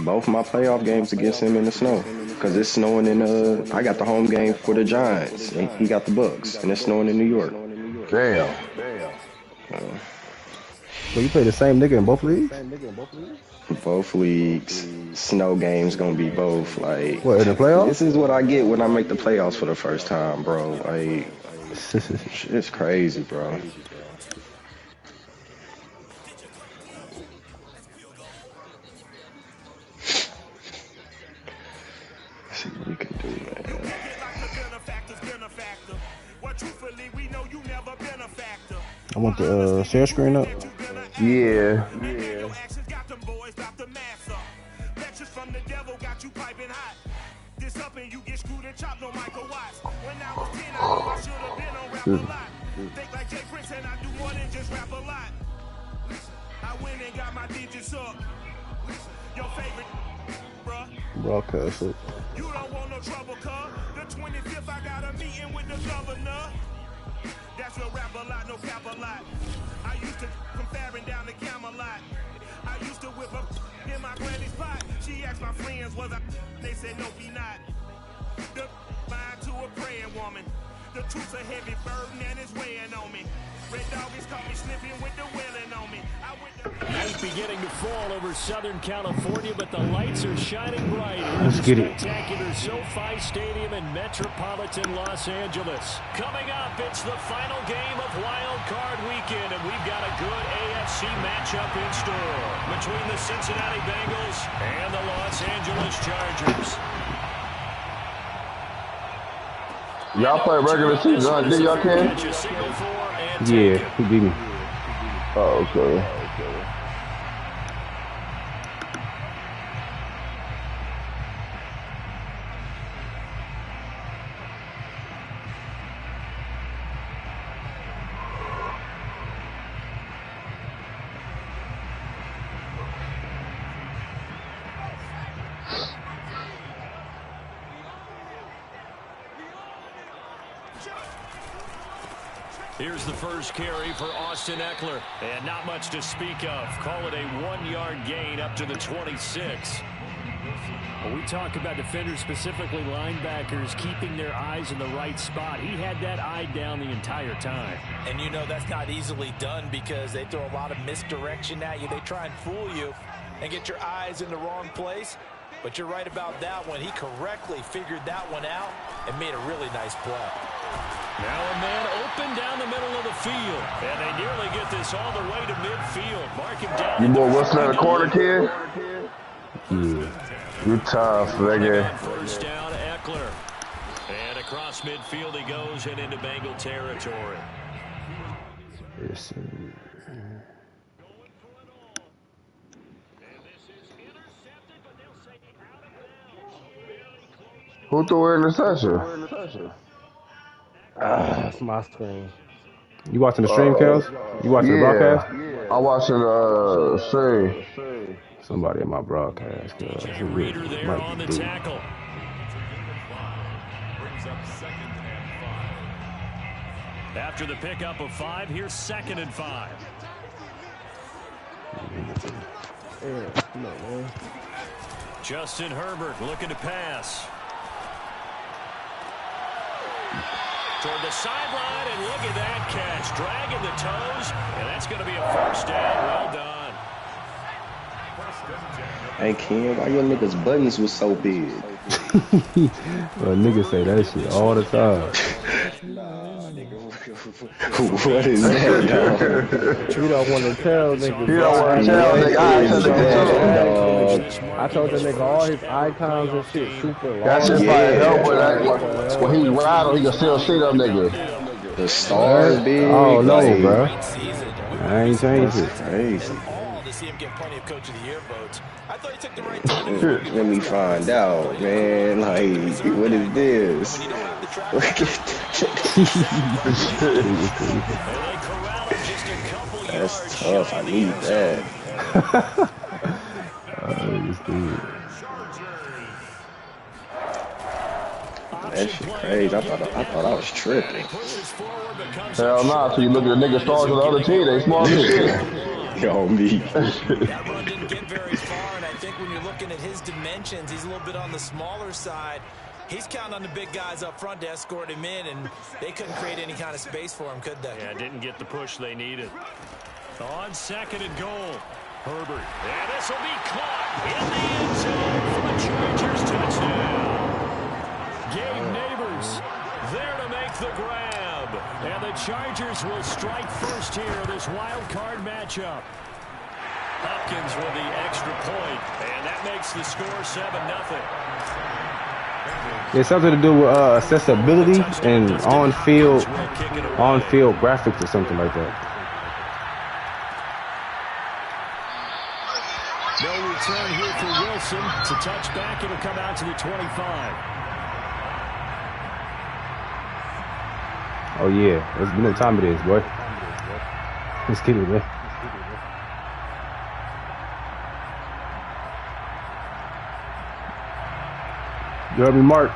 Both my playoff games against him in the snow. Because it's snowing in I got the home game for the Giants and he got the Bucks and it's snowing in New York. Damn. So you play the same nigga in both leagues? Both leagues, snow games gonna be both. Like, what, in the playoffs? This is what I get when I make the playoffs for the first time, bro. Like, it's crazy, bro. See what we can do, man. I want the share screen up. Yeah. Broadcast it. You don't want no trouble, cuz. The 25th, I got a meeting with the governor. That's a rap a lot, no cap a lot. I used to come faring down the Camelot. I used to whip up in my granny's pot. She asked my friends, was I? They said, no, be not. The mind to a praying woman. The truth's a heavy burden and it's weighing on me. Red doggies caught me slipping with the wailing on me. Night beginning to fall over Southern California, but the lights are shining bright. Let's get it. Spectacular SoFi Stadium in metropolitan Los Angeles. Coming up, it's the final game of Wild Card Weekend, and we've got a good AFC matchup in store between the Cincinnati Bengals and the Los Angeles Chargers. Y'all play regular season, did y'all can? Yeah, he beat me. Oh, okay. Here's the first carry for Austin Eckler. And not much to speak of. Call it a 1-yard gain up to the 26. When we talk about defenders, specifically linebackers, keeping their eyes in the right spot, he had that eye down the entire time. And you know that's not easily done because they throw a lot of misdirection at you. They try and fool you and get your eyes in the wrong place. But you're right about that one. He correctly figured that one out and made a really nice play. Now a man open down the middle of the field. And they nearly get this all the way to midfield. Mark him down. You more Wilson at the corner, kid? Yeah. You tough, nigga. First down, Eckler. And across midfield he goes and into Bengal territory. Yes, sir. Who threw an interception? It's my screen. You watching the stream, Kels? You watching the broadcast? I'm watching stream. Somebody in my broadcast. Reader there on the tackle. After the pickup of 5, here's 2nd and 5. Yeah, come on, man. Justin Herbert looking to pass. Toward the sideline, and look at that catch. Dragging the toes, and that's going to be a first down. Well done. Hey, Ken, why your niggas' buttons was so big? Well, niggas say that shit all the time. Nah, nigga. What is that, dog? You don't want to tell niggas. You don't want to tell niggas. I told that nigga all his icons and shit super long. That's just like help when he ride, he can still see them niggas. The stars big. Oh, no, like, bro. I ain't changed it. Crazy. To see him get plenty of Coach of the Year votes. I thought he took the right time. Let me find out, man. Like, what is this? Look at that. That's tough. I need that. That shit crazy. I thought I was tripping. Hell nah, so you look at the nigga stars of the other team, they small as shit. Yo, me. That run didn't get very far, and I I think when you're looking at his dimensions, he's a little bit on the smaller side. He's counting on the big guys up front to escort him in, and they couldn't create any kind of space for him, could they? Yeah, didn't get the push they needed. On 2nd and goal, Herbert. And this will be caught in the end zone for a Chargers touchdown. Gabe Neighbors there to make the grab. And the Chargers will strike first here in this wild card matchup. Hopkins with the extra point, and that makes the score 7-0. It's something to do with accessibility and on-field graphics or something like that. No return here for Wilson. It's a touchback. It'll come out to the 25. Oh yeah, you know what time it is, boy. Let's get it, man. You heard me, Mark?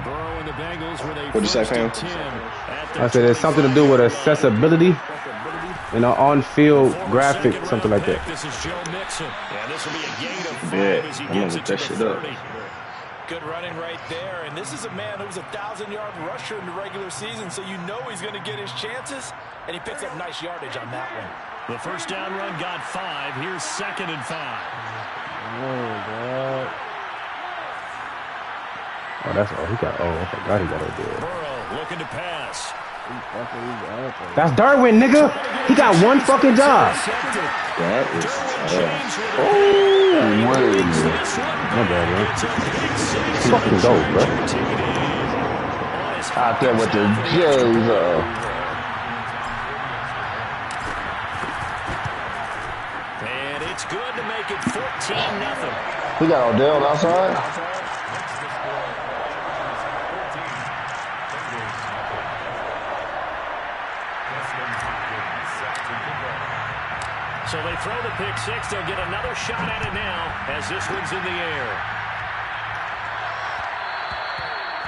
Burrow and the Bengals were they What'd you say, fam? I said it's something to do with accessibility and an on-field graphic, something like that. This is Joe Mixon. And this will be a gain of 5 Yeah, as he I'm gets gonna it to that the shit up. 30. Good running right there, and this is a man who was a 1,000-yard rusher in the regular season, so you know he's going to get his chances, and he picks up nice yardage on that one. The first down run got 5. Here's 2nd and 5. Oh, God. Oh, that's all he got. Oh, I forgot he got it there. Burrow looking to pass. That's Darwin, nigga. He got one fucking job. That is My bad, man. Fucking dope, bro. Out there with the J's. And it's good to make it 14-0. He got Odell outside. So they throw the pick 6. They'll get another shot at it now as this one's in the air.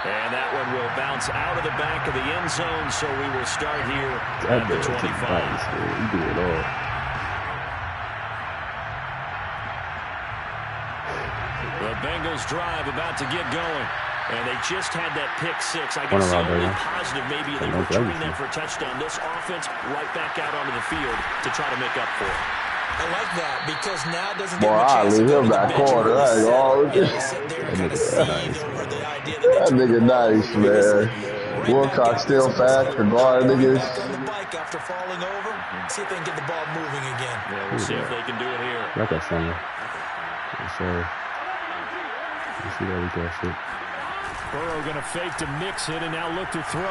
And that one will bounce out of the back of the end zone, so we will start here at the 25. He did it all. The Bengals drive about to get going. And they just had that pick 6. I guess the only positive maybe they returning that for a touchdown. This offense right back out onto the field to try to make up for it. I like that because now it doesn't Boy, give him a chance to go to the back bench corner. and really That sit there and kind of seethe over the idea that they nigga nice, man. Wilcox still fast for guard niggas. on the bike after falling over. See if they can get the ball moving again. Yeah, we'll see if they can do it here. Like that, son. Yes, sir. Let's see that we got shit. Burrow going to fake to mix it and now look to throw.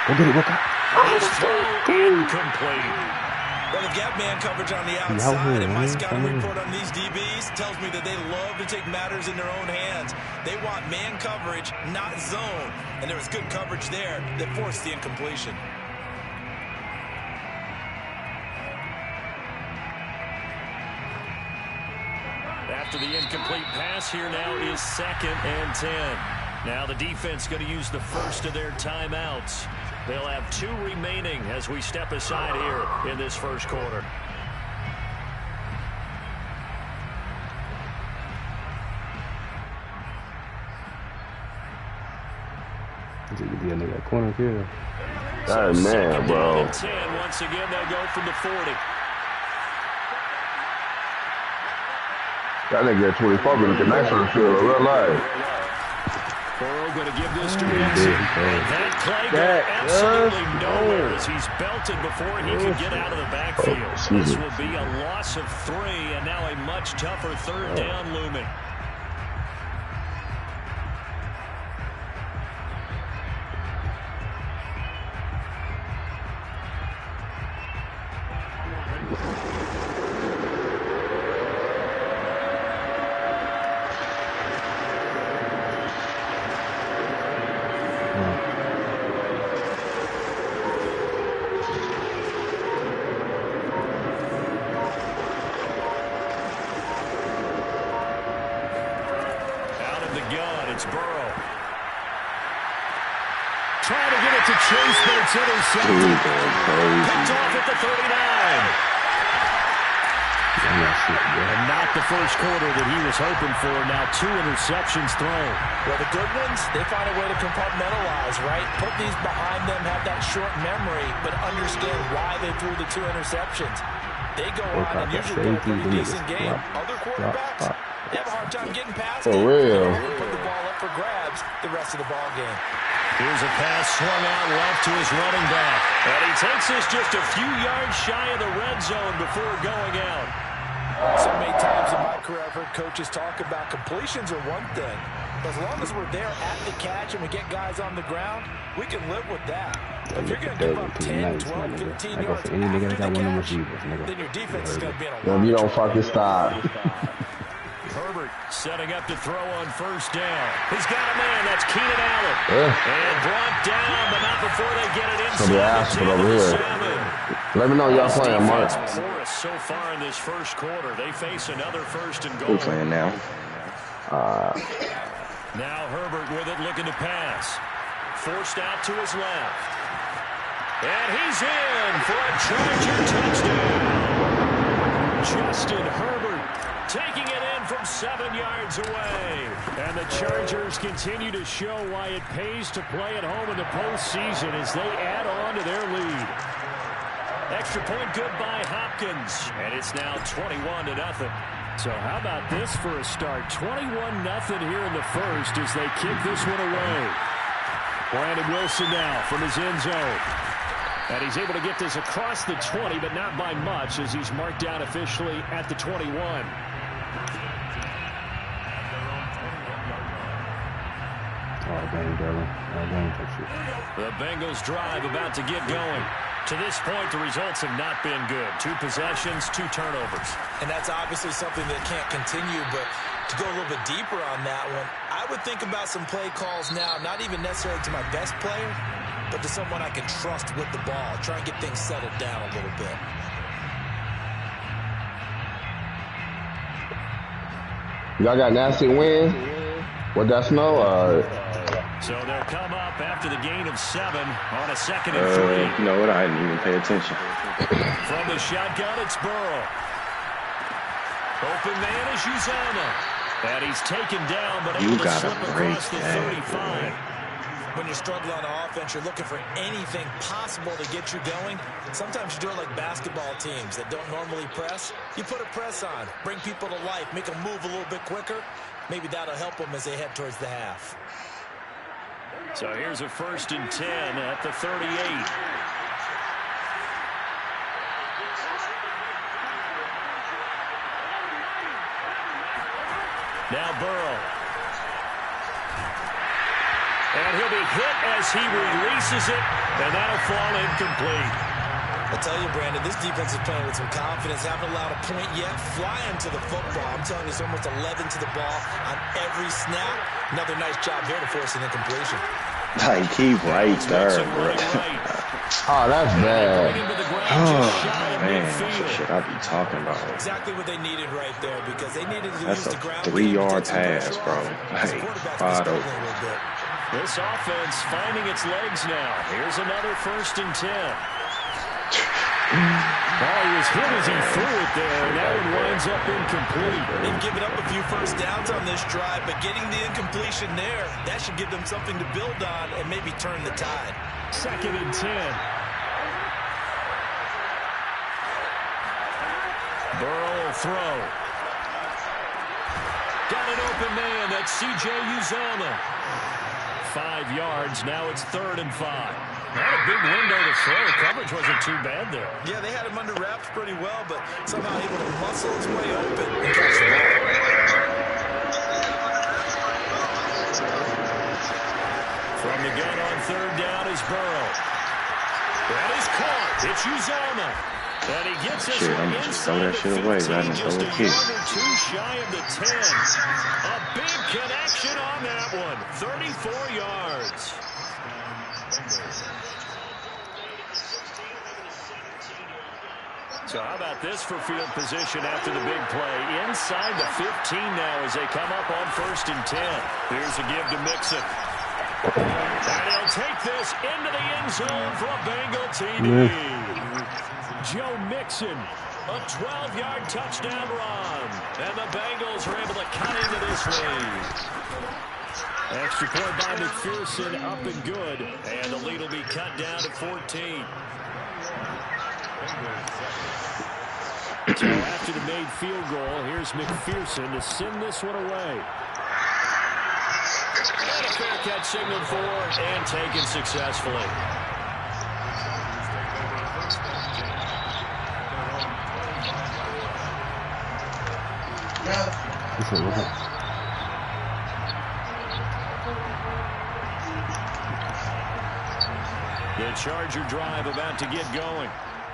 Go get it, Wilcox. Incomplete. Well, the gap man coverage on the outside, and my scouting report on these DBs tells me that they love to take matters in their own hands. They want man coverage, not zone. And there was good coverage there that forced the incompletion. After the incomplete pass, here now is 2nd and 10. Now the defense going to use the first of their timeouts. They'll have 2 remaining as we step aside here in this first quarter. Is it be a nigga corner here? Hey, man, bro. 10. Once again, they'll go from the 40. That nigga at 24 with a connection to the field in real life. Burrow going to give this to Wilson. And that play got absolutely nowhere as he's belted before he could get out of the backfield. This will be a loss of 3 and now a much tougher 3rd down looming. It's Burrow. Trying to get it to Chase, but it's intercepted. Picked off at the 39. And not the first quarter that he was hoping for. Now 2 interceptions thrown. Well, the good ones, they find a way to compartmentalize, right? Put these behind them, have that short memory, but understand why they threw the 2 interceptions. They go on and usually play a pretty decent game. Other quarterbacks, they have a hard time getting past it. For real. Put the ball up for grabs the rest of the ball game. Here's a pass swung out left to his running back. And he takes this just a few yards shy of the red zone before going out. So many times in my career I've heard coaches talk about completions are one thing. But as long as we're there at the catch and we get guys on the ground, we can live with that. If you're going to give up 10, 12, 15 yards after the catch, then your defense is going to be in a lot. If you don't fucking stop. Herbert setting up to throw on first down. He's got a man. That's Keenan Allen. And brought down, but not before they get it inside the 10 over here. 7. Let me know y'all playing, Mark. Porous so far in this first quarter. They face another first and goal. Who's playing now? Now Herbert with it, looking to pass. Forced out to his left. And he's in for a Charger touchdown. Justin Herbert taking it in from 7 yards away. And the Chargers continue to show why it pays to play at home in the postseason as they add on to their lead. Extra point good by Hopkins. And it's now 21-0. So how about this for a start? 21-0 here in the first as they kick this one away. Brandon Wilson now from his end zone. And he's able to get this across the 20, but not by much as he's marked down officially at the 21. The Bengals drive about to get going. To this point, the results have not been good. 2 possessions, 2 turnovers. And that's obviously something that can't continue, but to go a little bit deeper on that one, I would think about some play calls now, not even necessarily to my best player, but to someone I can trust with the ball. Try and get things settled down a little bit. Y'all got nasty wind? What that snow? So they'll come up after the gain of 7 on a 2nd and 3. You know what? I didn't even pay attention. From the shotgun, it's Burrow. Open man is Uzama. And he's taken down, but able to slip across the 35. When you struggle on offense, you're looking for anything possible to get you going. Sometimes you do it like basketball teams that don't normally press. You put a press on, bring people to life, make them move a little bit quicker. Maybe that'll help them as they head towards the half. So here's a 1st and 10 at the 38. Now Burrow. And he'll be hit as he releases it, and that'll fall incomplete. I tell you, Brandon, this defense is playing with some confidence. Haven't allowed a point yet. Flying to the football. I'm telling you, it's almost 11 to the ball on every snap. Another nice job here to force an incompletion. Like, he right there, bro. Oh, that's bad. Oh, man. That's the shit I be talking about. Exactly what they needed right there because they needed to use the ground. That's a 3-yard pass, bro. Like, wide open. This offense finding its legs now. Here's another 1st and 10. Oh, he was hit as he threw it there, and that one winds up incomplete. They've given up a few first downs on this drive, but getting the incompletion there, that should give them something to build on and maybe turn the tide. 2nd and 10. Burrow will throw. Got an open man. That's C.J. Uzama. 5 yards. Now it's 3rd and 5. Not a big window to throw. Coverage wasn't too bad there. Yeah, they had him under wraps pretty well, but somehow able to muscle his way open and catch the ball. From the gun on 3rd down is Burrow. That is caught. It's Uzama. And he gets this one inside the 15, just a yard or 2 shy of the 10. A big connection on that one. 34 yards. So how about this for field position after the big play? Inside the 15 now as they come up on 1st and 10. Here's a give to Mixon. And he'll take this into the end zone for a Bengal TD. Joe Mixon A 12-yard touchdown run. And the Bengals are able to cut into this lead. Extra point by McPherson, up and good. And the lead will be cut down to 14. So after the made field goal, here's McPherson to send this one away. And a fair catch signaled for and taken successfully. The Charger drive about to get going.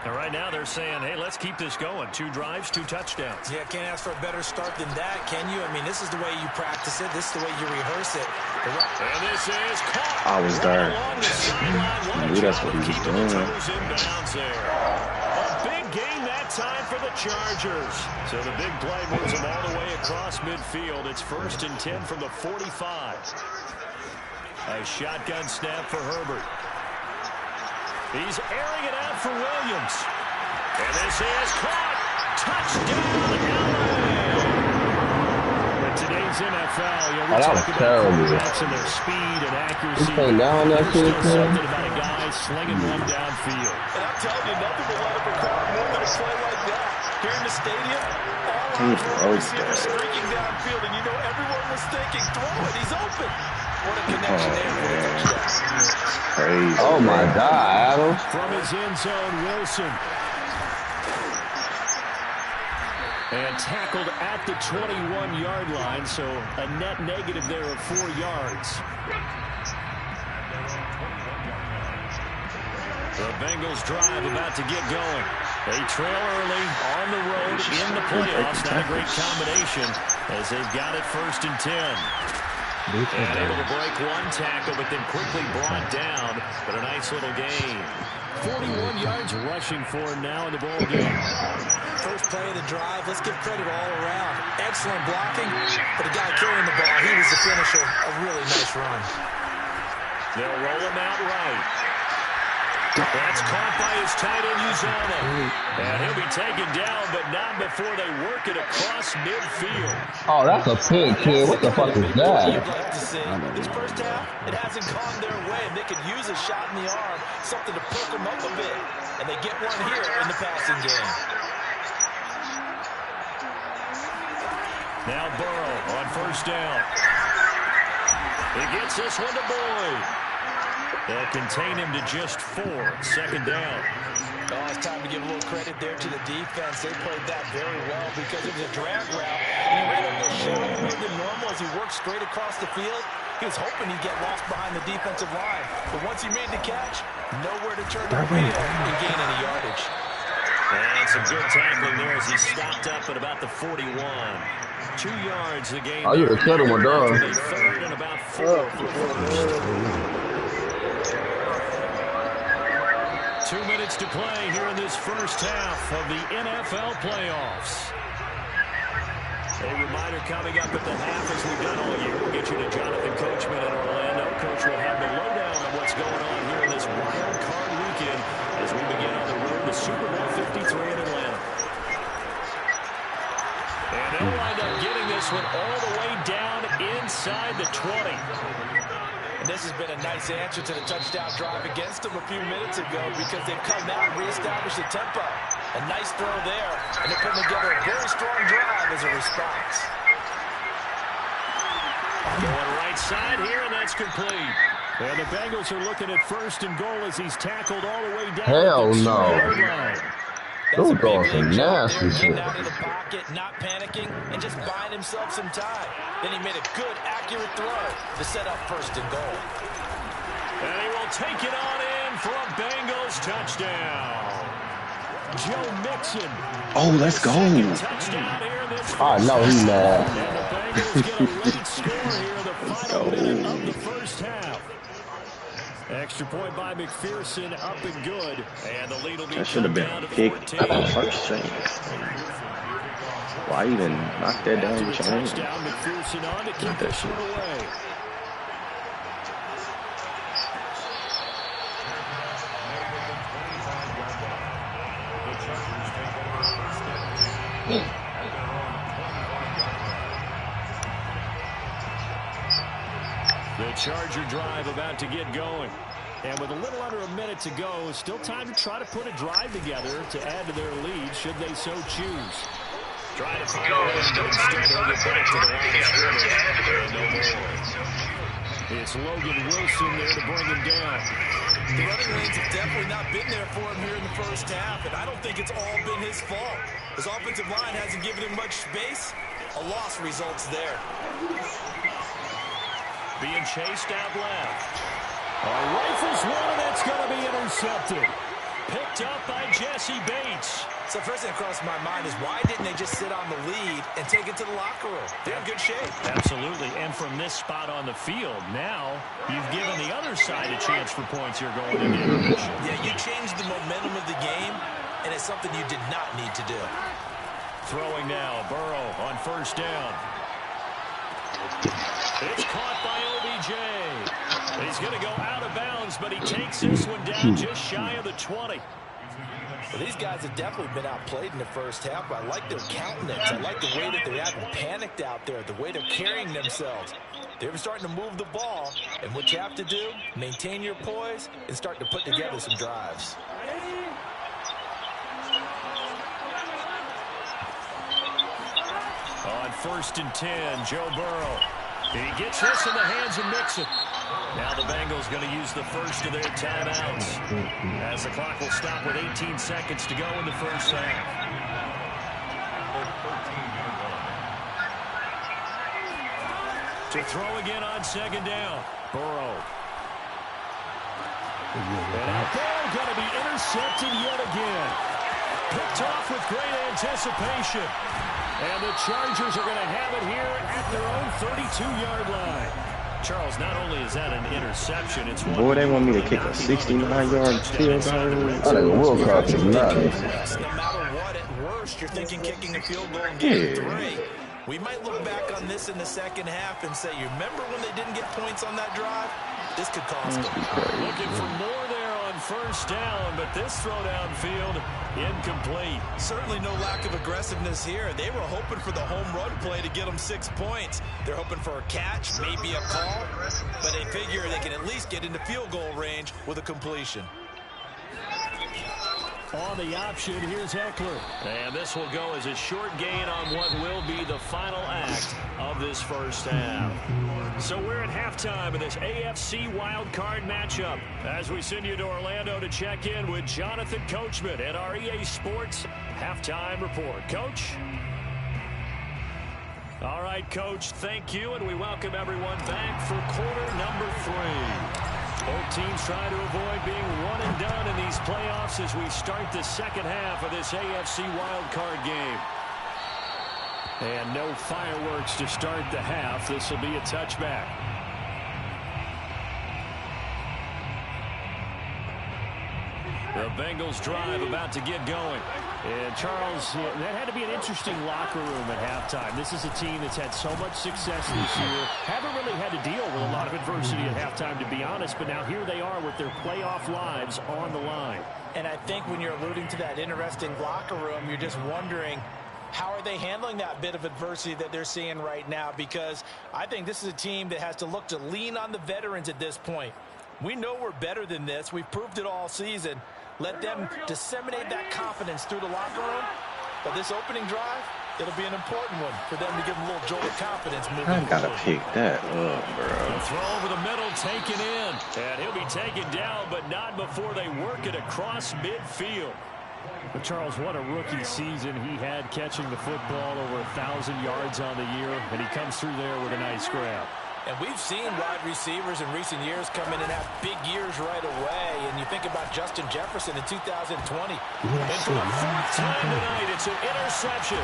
And right now they're saying, hey, let's keep this going. 2 drives, 2 touchdowns. Yeah, can't ask for a better start than that, can you? I mean, this is the way you practice it. This is the way you rehearse it. And this is caught. I was there. I knew that's what he was doing. A big gain that time for the Chargers. So the big play moves them all the way across midfield. It's 1st and 10 from the 45. A shotgun snap for Herbert. He's airing it out for Williams. And this is caught. Touchdown, LA. In today's NFL, we talk about quarterbacks and their speed and accuracy. There's still something about a guy slinging one downfield. And I'm telling you, nothing will light up a crowd more than a play like that. Here in the stadium, all our receivers streaking downfield, and you know everyone was thinking, throw it, he's open. What a connection there for the touchdown. Crazy. Oh my God, Adam. From his end zone, Wilson. And tackled at the 21-yard line, so a net negative there of 4 yards. The Bengals drive about to get going. They trail early on the road in the playoffs. Not a great combination as they've got it 1st and 10. And able to break 1 tackle, but then quickly brought down. But a nice little gain. 41 yards rushing for him now in the ball game. First play of the drive. Let's give credit all around. Excellent blocking, but the guy carrying the ball, he was the finisher. A really nice run. They'll roll him out right. That's caught by his tight end, Uzama. And he'll be taken down, but not before they work it across midfield. Oh, that's a pick, kid. What the fuck is that? You'd like to see. This first half, it hasn't gone their way. They could use a shot in the arm, something to perk them up a bit. And they get one here in the passing game. Now Burrow on 1st down. He gets this one to Boyd. They'll contain him to just 4. 2nd down. Oh, it's time to give a little credit there to the defense. They played that very well because it was a drag route. And he ran a little shallower than normal as he worked straight across the field. He was hoping he'd get lost behind the defensive line. But once he made the catch, nowhere to turn the wheel and gain any yardage. And some good tackling there as he stopped up at about the 41. 2 yards the game. Oh, you would have killed him with dog. 3rd and about 4 for 1st. 2 minutes to play here in this first half of the NFL playoffs. A reminder coming up at the half, as we've done all year. We'll get you to Jonathan Coachman in Orlando. Coach will have the lowdown on what's going on here in this wild card weekend as we begin on the road to Super Bowl 53 in Atlanta. And they'll wind up getting this one all the way down inside the 20. And this has been a nice answer to the touchdown drive against them a few minutes ago because they've come out and reestablished the tempo. A nice throw there, and they're putting together a very strong drive as a response. Going right side here, and that's complete. And the Bengals are looking at 1st and goal as he's tackled all the way down. Hell no. Those dogs are nasty shit. Getting out of the pocket, not panicking, and just buying himself some time. Then he made a good, accurate throw to set up 1st and goal. And he will take it on in for a Bengals touchdown. Joe Mixon. Oh, let's go. I know he's mad. And the Bengals get a late score here, the final minute of the first half. Extra point by McPherson, up and good. And the lead will be That should have been a pick at the first chance. Why even knock that down with your hand? Touchdown, McPherson on to keep this one away. Charger drive about to get going. And with a little under a minute to go, still time to try to put a drive together to add to their lead should they so choose. Trying to find a still time to put a drive together to add to their lead. It's Logan Wilson there to bring him down. The running lanes have definitely not been there for him here in the first half, and I don't think it's all been his fault. His offensive line hasn't given him much space. A loss results there. Being chased out left. Rifles one, and that's going to be intercepted. Picked up by Jesse Bates. So first thing that crossed my mind is why didn't they just sit on the lead and take it to the locker room? They're in good shape. Absolutely, and from this spot on the field, now you've given the other side a chance for points here going into intermission. Yeah, you changed the momentum of the game, and it's something you did not need to do. Throwing now, Burrow on first down. It's caught by OBJ. He's going to go out of bounds, but he takes this one down just shy of the 20. Well, these guys have definitely been outplayed in the first half, but I like their countenance. I like the way that they haven't panicked out there, the way they're carrying themselves. They're starting to move the ball, and what you have to do, maintain your poise and start to put together some drives. On 1st and 10, Joe Burrow. He gets this in the hands of Mixon. Now the Bengals going to use the first of their timeouts as the clock will stop with 18 seconds to go in the first half. To throw again on second down, Burrow. And out there, going to be intercepted yet again. Picked off with great anticipation. And the Chargers are going to have it here at their own 32-yard line. Charles, not only is that an interception, it's one. Boy, they want me to kick a 69-yard field goal. I think the World Cup is nuts. No matter what, at worst, you're thinking kicking a field goal in game 3. We might look back on this in the second half and say, you remember when they didn't get points on that drive? This could cost them. Looking for more there on first down, but this throw downfield incomplete. Certainly no lack of aggressiveness here. They were hoping for the home run play to get them 6 points. They're hoping for a catch, maybe a call, but they figure they can at least get into field goal range with a completion. On the option, here's Eckler. And this will go as a short gain on what will be the final act of this first half. So we're at halftime of this AFC wildcard matchup as we send you to Orlando to check in with Jonathan Coachman at our EA Sports Halftime Report. Coach? All right, Coach, thank you, and we welcome everyone back for quarter number 3. Both teams trying to avoid being one and done in these playoffs as we start the second half of this AFC wildcard game. And no fireworks to start the half. This will be a touchback. The Bengals drive about to get going. And Charles, that had to be an interesting locker room at halftime. This is a team that's had so much success this year. Haven't really had to deal with a lot of adversity at halftime, to be honest. But now here they are with their playoff lives on the line. And I think when you're alluding to that interesting locker room, you're just wondering, how are they handling that bit of adversity that they're seeing right now? Because I think this is a team that has to look to lean on the veterans at this point. We know we're better than this. We've proved it all season. Let them disseminate that confidence through the locker room. But this opening drive, it'll be an important one for them to give them a little jolt of confidence moving forward. I gotta pick that up, bro. The throw over the middle, taken in. And he'll be taken down, but not before they work it across midfield. But Charles, what a rookie season he had, catching the football over 1,000 yards on the year. And he comes through there with a nice grab. And we've seen wide receivers in recent years come in and have big years right away. And you think about Justin Jefferson in 2020. And for the fourth time tonight, it's an interception.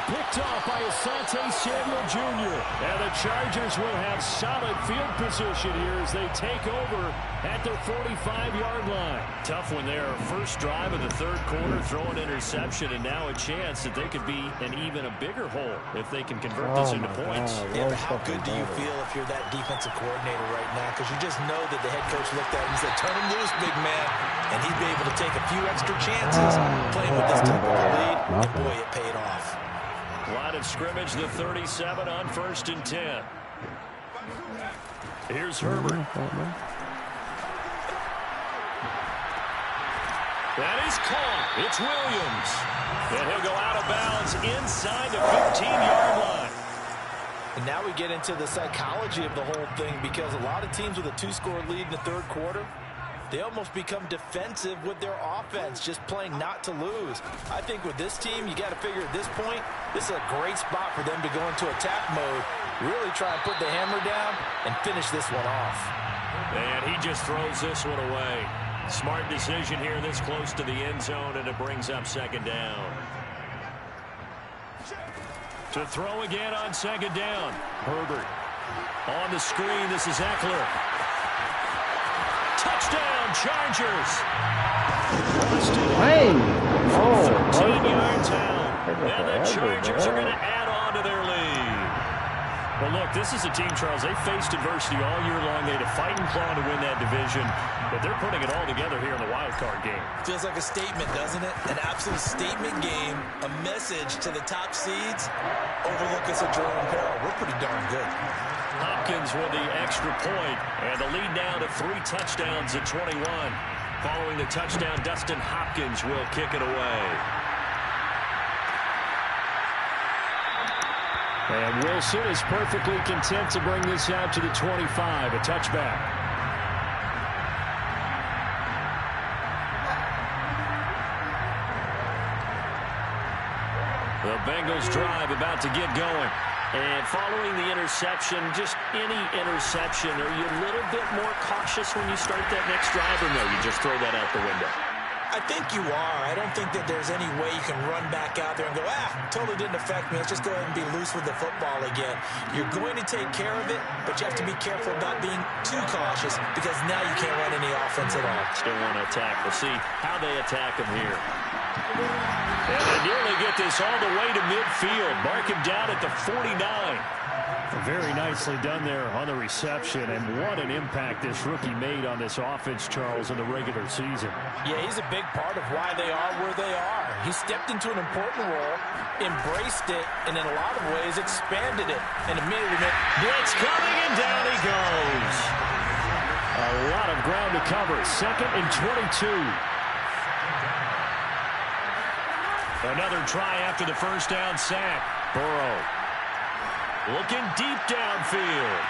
Picked off by Asante Samuel Jr. And the Chargers will have solid field position here as they take over at their 45-yard line. Tough one there. First drive of the third quarter, throw an interception, and now a chance that they could be in even a bigger hole if they can convert this into points. Yeah, but how good do you feel if you're that defensive coordinator right now? Because you just know that the head coach looked at him and said, turn him loose, big man. And he'd be able to take a few extra chances playing with this type of a lead. And boy, it paid off. Line of scrimmage, the 37 on 1st and 10. Here's Herbert. That is caught. It's Williams. And he'll go out of bounds inside the 15-yard line. And now we get into the psychology of the whole thing, because a lot of teams with a 2-score lead in the third quarter, they almost become defensive with their offense, just playing not to lose. I think with this team, you got to figure at this point, this is a great spot for them to go into attack mode, really try and put the hammer down and finish this one off. And he just throws this one away. Smart decision here this close to the end zone, and it brings up second down. To throw again on second down. Herbert. On the screen, this is Eckler. Touchdown, Chargers. Hey! Oh, 13 yards out. And the Chargers are going to add on to their lead. Well, look, this is a team, Charles, they faced adversity all year long. They had to fight and claw to win that division, but they're putting it all together here in the wild card game. Feels like a statement, doesn't it? An absolute statement game, a message to the top seeds. Overlook us at your own peril. We're pretty darn good. Hopkins with the extra point, and the lead now to 3 touchdowns at 21. Following the touchdown, Dustin Hopkins will kick it away. And Wilson is perfectly content to bring this out to the 25, a touchback. The Bengals drive about to get going. And following the interception, just any interception, are you a little bit more cautious when you start that next drive, or no, you just throw that out the window? I think you are. I don't think that there's any way you can run back out there and go, totally didn't affect me. Let's just go ahead and be loose with the football again. You're going to take care of it, but you have to be careful about being too cautious, because now you can't run any offense at all. Still want to attack. We'll see how they attack him here. And they nearly get this all the way to midfield. Mark him down at the 49. Very nicely done there on the reception, and what an impact this rookie made on this offense, Charles, in the regular season. Yeah, he's a big part of why they are where they are. He stepped into an important role, embraced it, and in a lot of ways expanded it. And immediately blitz coming, and down he goes. A lot of ground to cover. 2nd and 22. Another try after the first down sack. Burrow looking deep downfield.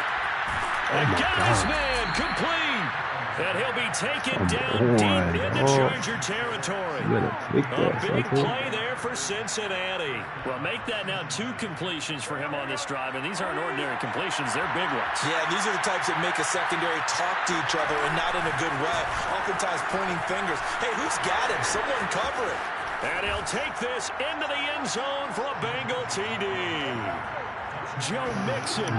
And got his man complete. And he'll be taken down deep into Charger territory. A big play there for Cincinnati. Well, make that now 2 completions for him on this drive, and these aren't ordinary completions. They're big ones. Yeah, these are the types that make a secondary talk to each other, and not in a good way. Oftentimes pointing fingers. Hey, who's got him? Someone cover it. And he'll take this into the end zone for a Bengal TD. Joe Mixon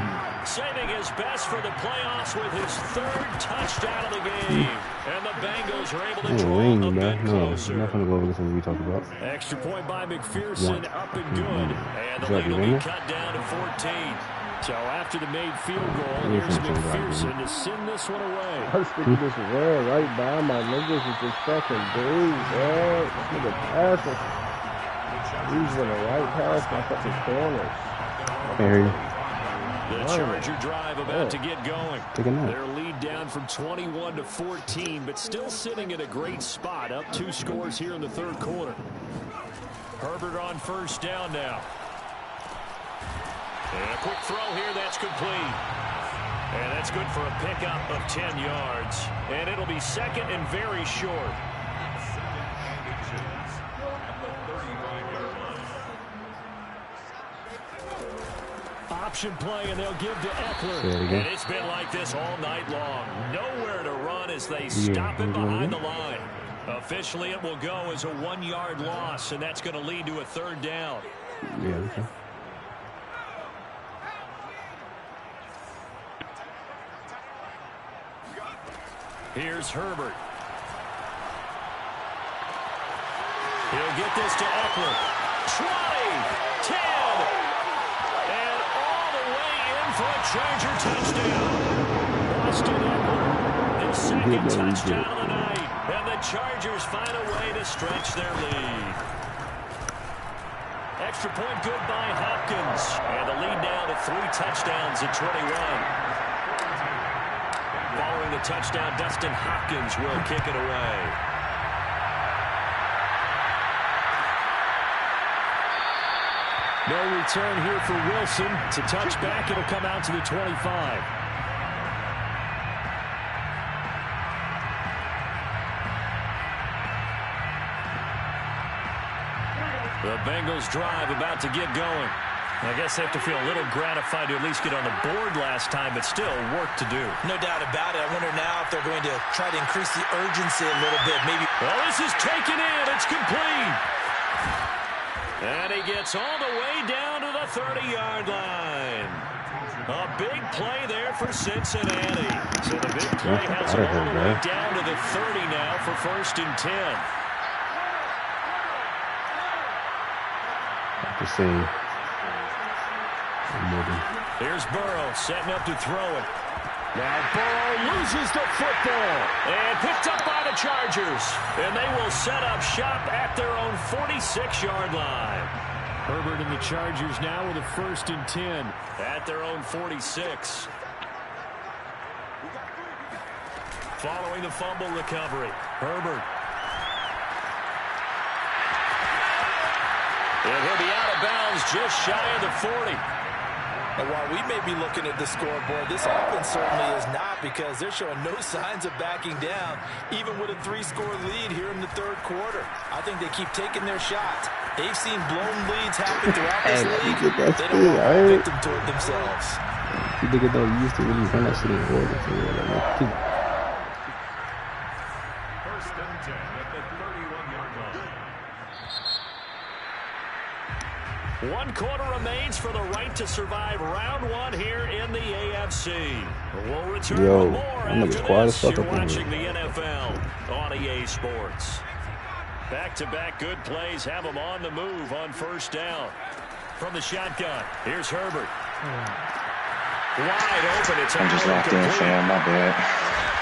saving his best for the playoffs with his 3rd touchdown of the game. And the Bengals are able to draw a bit closer. I'm not going to go over this one we talked about. Extra point by McPherson, up and good. And the lead will be cut down to 14. So after the made field goal, here's McPherson to send this one away. I was thinking this ran right by my niggas with this fucking dude, man. This nigga passing. He's in the right past my fucking corners. The Charger drive about to get going. Their lead down from 21 to 14, but still sitting at a great spot. Up 2 scores here in the third quarter. Herbert on first down now. And a quick throw here, that's complete. And that's good for a pickup of 10 yards. And it'll be 2nd and very short. Option play, and they'll give to Eckler. And it's been like this all night long. Nowhere to run as they stop it behind the line. Officially, it will go as a 1-yard loss, and that's going to lead to a 3rd down. Yeah, okay. Here's Herbert. He'll get this to Eckler. 20, 10, and all the way in for a Charger touchdown. Austin Eckler, his 2nd touchdown of the night. And the Chargers find a way to stretch their lead. Extra point good by Hopkins. And the lead now to 3 touchdowns at 21. scoring the touchdown. Dustin Hopkins will kick it away. No return here for Wilson. It's a touchback. It'll come out to the 25. The Bengals drive about to get going. I guess they have to feel a little gratified to at least get on the board last time, but still work to do. No doubt about it. I wonder now if they're going to try to increase the urgency a little bit. Maybe. Well, this is taken in. It's complete. And he gets all the way down to the 30-yard line. A big play there for Cincinnati. So the big play has him all the way down to the 30 now for 1st and 10. Just saying. Here's Burrow setting up to throw it. Now Burrow loses the football and picked up by the Chargers. And they will set up shop at their own 46-yard line. Herbert and the Chargers now with a 1st and 10 at their own 46. Following the fumble recovery, Herbert. And he'll be out of bounds just shy of the 40. And while we may be looking at the scoreboard, this offense certainly is not, because they're showing no signs of backing down, even with a 3-score lead here in the 3rd quarter. I think they keep taking their shots. They've seen blown leads happen throughout this league. They don't want to victim to it themselves. You think it though, you used to really run that shit in order for real. Like, keep. 1st and 10 at the 31-yard line. 1 quarter remains for the right to survive round 1 here in the AFC. We'll return with more after this. You're watching the NFL on EA Sports. Back-to-back good plays have them on the move on 1st down. From the shotgun, here's Herbert. Wide open. It's I'm just locked in, fam. My bad.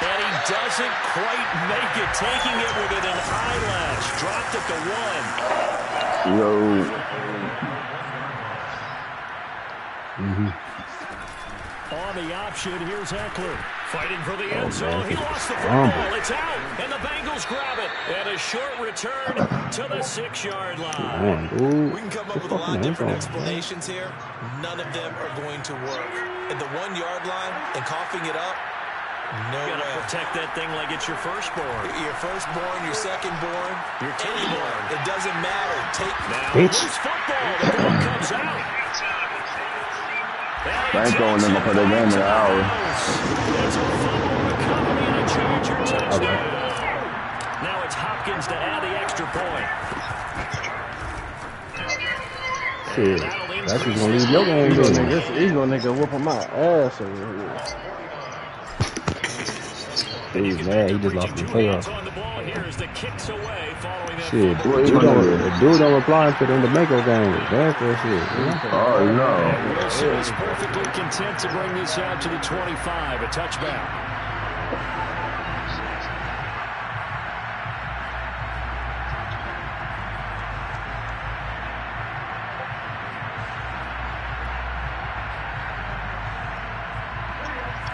And he doesn't quite make it, taking it within an eyelash. Dropped at the 1. Yo. On the option, here's Eckler. Fighting for the end zone. He lost the football. It's out, and the Bengals grab it. And a short return to the 6-yard line. We can come up with a lot of different explanations here. None of them are going to work. At the 1-yard line and coughing it up, no way. You gotta protect that thing like it's your firstborn. Your firstborn, your secondborn, your anyborn. It doesn't matter. Take now. Loose football. The ball comes out. I ain't throwing them up for the game in an hour. There's a fumble recovery and a Charger touchdown. Now it's Hopkins to add the extra point. Shit, that's just gonna leave your game. He's gonna nigga whooping my ass over here. He's mad. He just lost the playoff. Shit, the dude don't reply to the Mako game. That's that shit. Yeah. Oh, no. Wilson is perfectly content to bring this out to the 25. A touchback.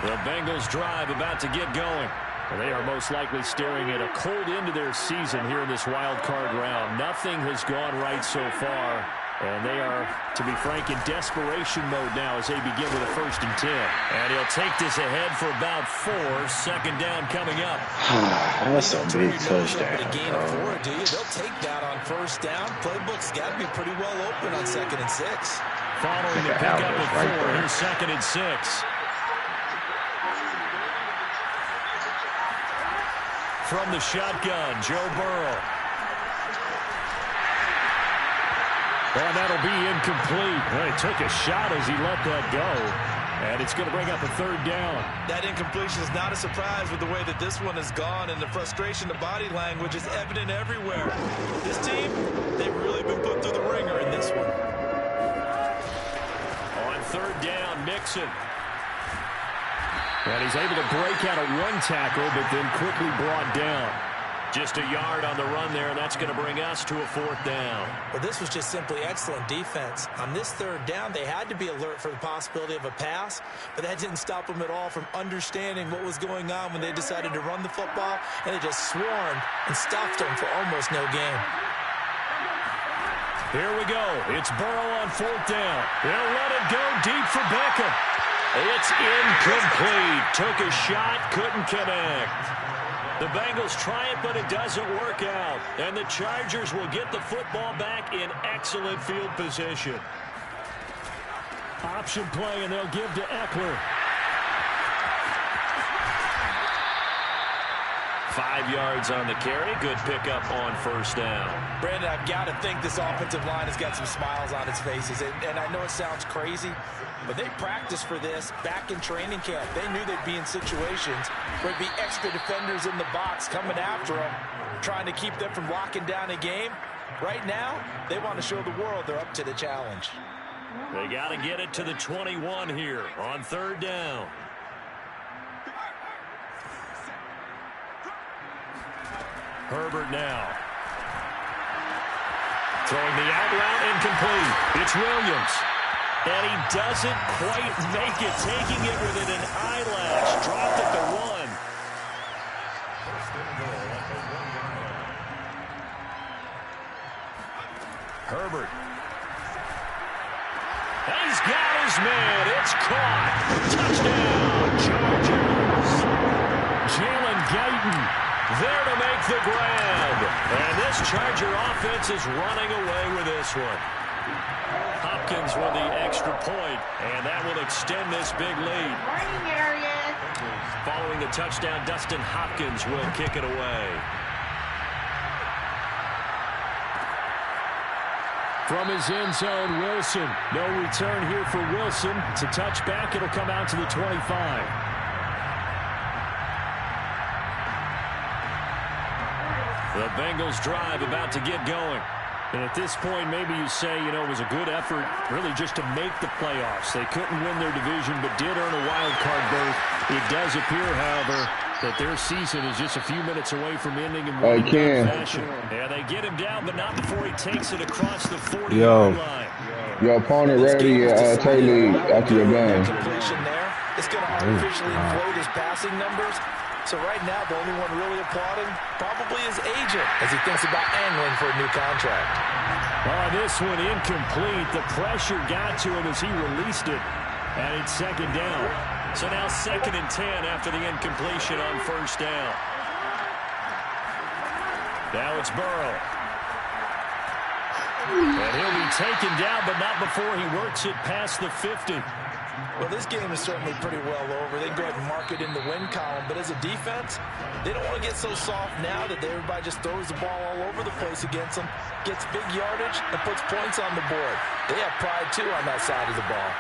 The Bengals drive about to get going. They are most likely staring at a cold end to their season here in this wild card round. Nothing has gone right so far, and they are, to be frank, in desperation mode now as they begin with a 1st and 10. And he'll take this ahead for about 4. 2nd down coming up. That's a big touchdown. A gain of 4, do you? They'll take that on 1st down. Playbook's got to be pretty well open on 2nd and 6. Following the pickup of 4, here's 2nd and 6. From the shotgun, Joe Burrow. And that'll be incomplete. Well, he took a shot as he let that go. And it's going to bring up a 3rd down. That incompletion is not a surprise with the way that this one has gone, and the frustration, the body language is evident everywhere. This team, they've really been put through the ringer in this one. On 3rd down, Mixon. And he's able to break out a 1 tackle, but then quickly brought down. Just a yard on the run there, and that's going to bring us to a 4th down. Well, this was just simply excellent defense. On this 3rd down, they had to be alert for the possibility of a pass, but that didn't stop them at all from understanding what was going on when they decided to run the football, and they just swarmed and stuffed them for almost no gain. Here we go. It's Burrow on 4th down. They'll let it go deep for Beckham. It's incomplete. Took a shot, couldn't connect. The Bengals try it, but it doesn't work out. And the Chargers will get the football back in excellent field position. Option play, and they'll give to Eckler. 5 yards on the carry. Good pickup on 1st down. Brandon, I've got to think this offensive line has got some smiles on its faces. And I know it sounds crazy, but they practiced for this back in training camp. They knew they'd be in situations where there'd be extra defenders in the box coming after them, trying to keep them from locking down a game. Right now, they want to show the world they're up to the challenge. They got to get it to the 21 here on 3rd down. Herbert now. Throwing the out route, incomplete. It's Williams. And he doesn't quite make it, taking it within an eyelash. Dropped at the 1. Herbert. He's got his man. It's caught. Touchdown, Chargers. Jalen Guyton there to make the grab. And this Charger offense is running away with this one. Hopkins with the extra point, and that will extend this big lead. Following the touchdown, Dustin Hopkins will kick it away. From his end zone, Wilson. No return here for Wilson. It's a touchback. It'll come out to the 25. The Bengals drive about to get going. And at this point, maybe you say, you know, it was a good effort really just to make the playoffs. They couldn't win their division, but did earn a wild card berth. It does appear, however, that their season is just a few minutes away from ending in one fashion. Yeah, they get him down, but not before he takes it across the 40-yard line. Your opponent ready to take lead after you're done. It's going to artificially inflate his passing numbers. So right now, the only one really applauding probably his agent as he thinks about angling for a new contract. Oh, this one incomplete. The pressure got to him as he released it. And it's 2nd down. So now 2nd and 10 after the incompletion on 1st down. Now it's Burrow. And he'll be taken down, but not before he works it past the 50. Well, this game is certainly pretty well over. They can go ahead and mark it in the win column. But as a defense, they don't want to get so soft now that everybody just throws the ball all over the place against them, gets big yardage, and puts points on the board. They have pride, too, on that side of the ball.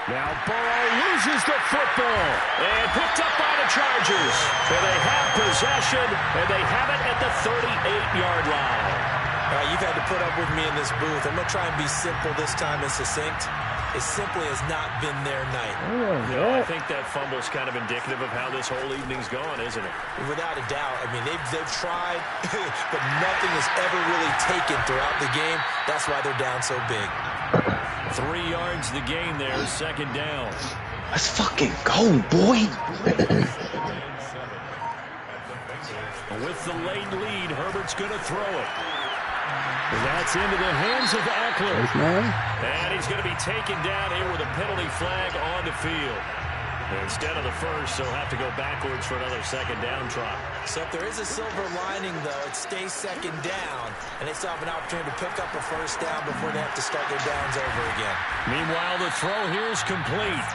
Now Burrow loses the football. And picked up by the Chargers. And they have possession, and they have it at the 38-yard line. All right, you've had to put up with me in this booth. I'm going to try and be simple this time and succinct. It simply has not been their night. I think that fumble's kind of indicative of how this whole evening's gone, isn't it? Without a doubt. I mean, they've tried, but nothing has ever really taken throughout the game. That's why they're down so big. 3 yards the gain there, 2nd down. Let's fucking go, boy. With the late lead, Herbert's going to throw it. And that's into the hands of Eckler. And he's going to be taken down here with a penalty flag on the field. Instead of the first, they'll have to go backwards for another 2nd down try. So if there is a silver lining, though, it stays 2nd down, and they still have an opportunity to pick up a 1st down before they have to start their downs over again. Meanwhile, the throw here is complete.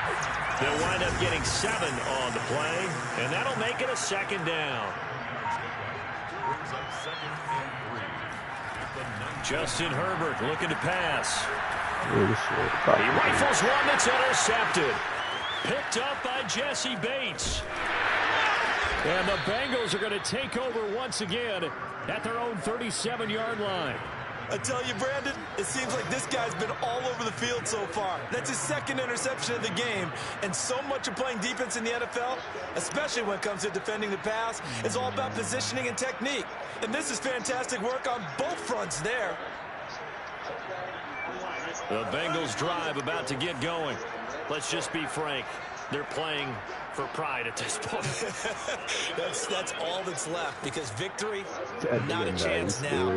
They'll wind up getting 7 on the play, and that'll make it a 2nd down. Justin Herbert looking to pass. He rifles one that's intercepted. Picked up by Jesse Bates. And the Bengals are going to take over once again at their own 37-yard line. I tell you, Brandon, it seems like this guy's been all over the field so far. That's his second interception of the game. And so much of playing defense in the NFL, especially when it comes to defending the pass, is all about positioning and technique. And this is fantastic work on both fronts there. The Bengals drive about to get going. Let's just be frank. They're playing for pride at this point. that's all that's left, because victory, not a chance now.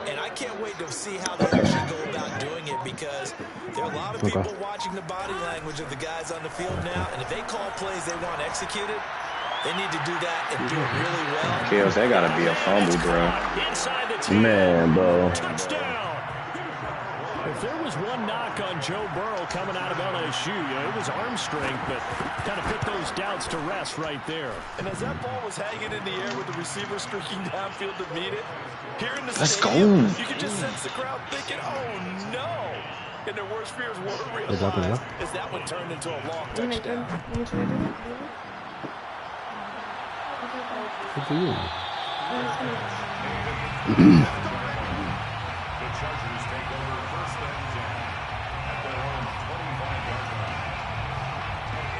And I can't wait to see how they actually go about doing it, because there are a lot of people watching the body language of the guys on the field now, and if they call plays they want executed, they need to do that and do it really well. Kills, they gotta be a fumble, bro. Inside the 10. Man, bro. Touchdown. If there was one knock on Joe Burrow coming out of LSU, it was arm strength, but kind of put those doubts to rest right there. And as that ball was hanging in the air with the receiver streaking downfield to meet it, here in the Let's stadium, go. you can just sense the crowd thinking, oh no. And their worst fears weren't realized as that one turned into a long touchdown.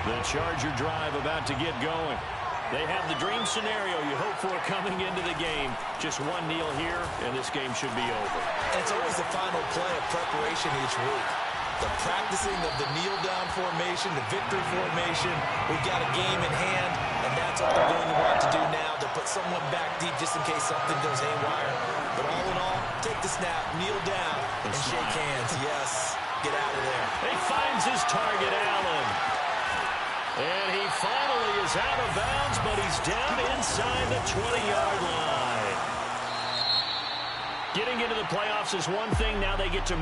The Charger drive about to get going. They have the dream scenario you hope for coming into the game. Just one kneel here, and this game should be over. It's always the final play of preparation each week. The practicing of the kneel-down formation, the victory formation. We've got a game in hand, and that's what they're going to want to do now, to put someone back deep just in case something goes haywire. But all in all, take the snap, kneel down, and shake hands. Yes, get out of there. He finds his target, Allen. And he finally is out of bounds, but he's down inside the 20-yard line. Getting into the playoffs is one thing. Now they get to